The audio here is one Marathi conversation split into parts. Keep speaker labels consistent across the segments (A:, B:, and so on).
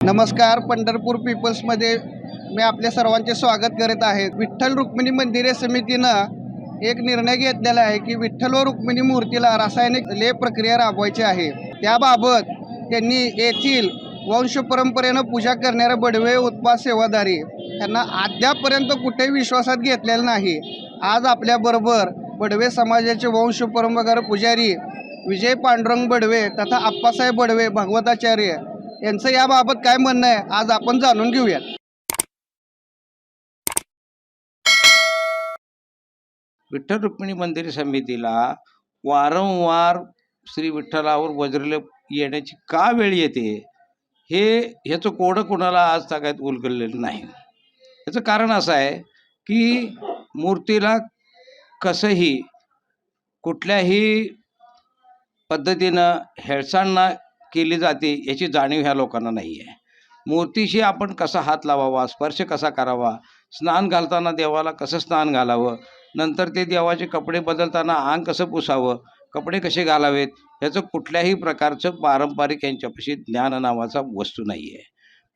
A: नमस्कार. पंढरपूर पीपल्समध्ये मी आपल्या सर्वांचे स्वागत करीत आहे. विठ्ठल रुक्मिणी मंदिरे समितीनं एक निर्णय घेतलेला आहे की विठ्ठल व रुक्मिणी मूर्तीला रासायनिक लेप प्रक्रिया राबवायची आहे. त्याबाबत त्यांनी येथील वंश परंपरेनं पूजा करणारे बडवे उत्पाद सेवाधारी यांना अद्यापर्यंत कुठेही विश्वासात घेतलेलं नाही. आज आपल्याबरोबर बडवे समाजाचे वंश परंपरा पुजारी विजय पांडुरंग बडवे तथा आप्पासाहेब बडवे भागवताचार्य यांचं याबाबत काय म्हणणं आहे आज आपण जाणून घेऊया.
B: विठ्ठल रुक्मिणी मंदिर समितीला वारंवार श्री विठ्ठलावर वज्रलेप येण्याची का वेळ येते ह्याचं कोडं कोणाला आज तागायत उलगडलेलं नाही. याचं कारण असं आहे की मूर्तीला कसंही कुठल्याही पद्धतीनं हेळसांड केली जाते याची जाणीव ह्या लोकांना नाही आहे. मूर्तीशी आपण कसा हात लावावा, स्पर्श कसा करावा, स्नान घालताना देवाला कसं स्नान घालावं, नंतर ते देवाचे कपडे बदलताना अंग कसं पुसावं, कपडे कसे घालावेत, ह्याचं कुठल्याही प्रकारचं पारंपरिक यांच्यापाशी ज्ञान नावाचा वस्तू नाही आहे.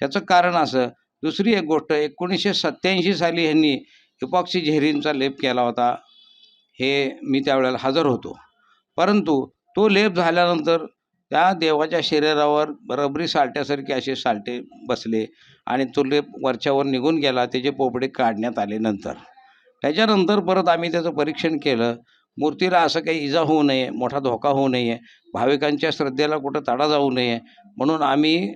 B: त्याचं कारण असं. दुसरी एक गोष्ट, 1987 साली ह्यांनी इपॉक्सी झेरीनचा लेप केला होता. हे मी त्यावेळेला हजर होतो. परंतु तो लेप झाल्यानंतर त्या देवाच्या शरीरावर रबरी सालट्यासारखे असे सालटे बसले आणि तो लेप वरच्यावर निघून गेला. त्याचे पोपडे काढण्यात आले. त्याच्यानंतर परत आम्ही त्याचं परीक्षण केलं. मूर्तीला असं काही इजा होऊ नये, मोठा धोका होऊ नये, भाविकांच्या श्रद्धेला कुठं तडा जाऊ नये म्हणून आम्ही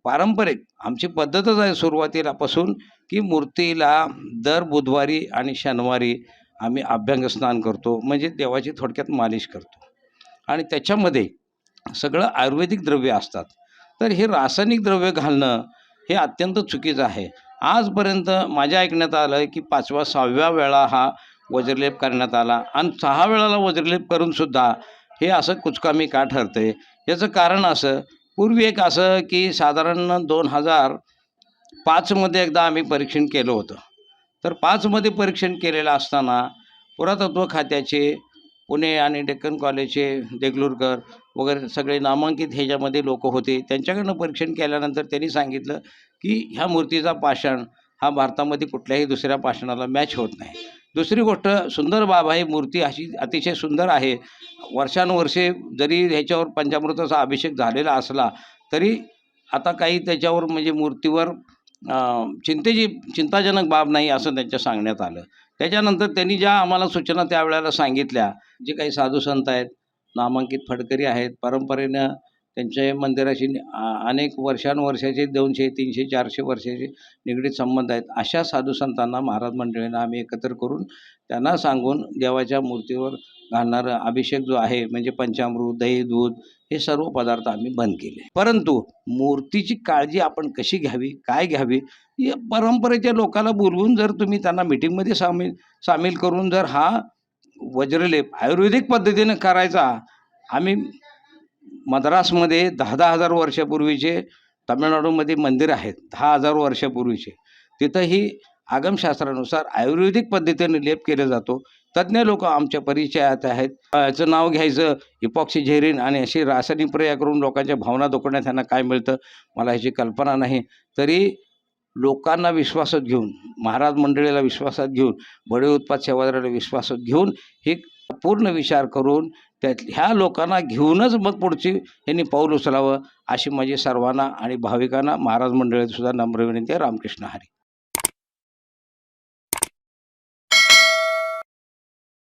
B: पारंपरिक आमची पद्धतच आहे सुरुवातीलापासून की मूर्तीला दर बुधवारी आणि शनिवारी आम्ही अभ्यंग स्नान करतो, म्हणजे देवाची थोडक्यात मालिश करतो. आणि त्याच्यामध्ये सगळं आयुर्वेदिक द्रव्य असतात. तर हे रासायनिक द्रव्य घालणं हे अत्यंत चुकीचं आहे. आजपर्यंत माझ्या ऐकण्यात आलं की 5व्या-6व्या वेळा हा वज्रलेप करण्यात आला आणि 6 वेळाला वज्रलेप करूनसुद्धा हे असं कुचकामी का ठरतंय. याचं कारण असं, पूर्वी एक असं की साधारण 2005मध्ये एकदा आम्ही परीक्षण केलं होतं. तर 5मध्ये परीक्षण केलेलं असताना पुरातत्व खात्याचे पुणे आणि डेक्कन कॉलेजचे देगलूरकर वगैरे सगळे नामांकित ह्याच्यामध्ये लोक होते. त्यांच्याकडनं परीक्षण केल्यानंतर त्यांनी सांगितलं की ह्या मूर्तीचा पाषाण हा भारतामध्ये कुठल्याही दुसऱ्या पाषाणाला मॅच होत नाही. दुसरी गोष्ट, सुंदर बाबा ही मूर्ती अशी अतिशय सुंदर आहे. वर्षानुवर्षे जरी ह्याच्यावर पंचामृताचा अभिषेक झालेला असला तरी आता काही त्याच्यावर म्हणजे मूर्तीवर चिंताजनक बाब नाही असं त्यांच्या सांगण्यात आलं. त्याच्यानंतर त्यांनी ज्या आम्हाला सूचना त्यावेळेला सांगितल्या, जे काही साधू संत आहेत, नामांकित फडकरी आहेत, परंपरेनं त्यांच्या मंदिराशी अनेक वर्षानुवर्षाचे 200, 300, 400 वर्षाचे निगडीत संबंध आहेत, अशा साधू संतांना महाराज मंडळींना आम्ही एकत्र करून त्यांना सांगून देवाच्या मूर्तीवर घालणारं अभिषेक जो आहे म्हणजे पंचामृत, दही, दूध हे सर्व पदार्थ आम्ही बंद केले. परंतु मूर्तीची काळजी आपण कशी घ्यावी, काय घ्यावी, या परंपरेच्या लोकांना बोलवून जर तुम्ही त्यांना मिटिंगमध्ये सामील करून जर हा वज्रलेप आयुर्वेदिक पद्धतीनं करायचा. आम्ही मद्रासमध्ये 10,000 वर्षापूर्वीचे, तामिळनाडूमध्ये मंदिर आहेत 10,000 वर्षापूर्वीचे, तिथंही आगमशास्त्रानुसार आयुर्वेदिक पद्धतीने लेप केला जातो. तज्ज्ञ लोक आमच्या परिचयात आहेत. याचं नाव घ्यायचं इपॉक्सी झेरीन आणि अशी रासायनिक प्रक्रिया करून लोकांच्या भावना दुखवण्यात त्यांना काय मिळतं मला ह्याची कल्पना नाही. तरी लोकांना विश्वासात घेऊन, महाराज मंडळीला विश्वासात घेऊन, बडवे उत्पाद सेवाधाऱ्याला विश्वासात घेऊन हे पूर्ण विचार करून ह्या लोकांना घेऊनच मग पुढची यांनी पाऊल उचलावं अशी माझी सर्वांना आणि भाविकांना महाराज मंडळीत सुद्धा नम्र विनंती आहे. रामकृष्ण हरी.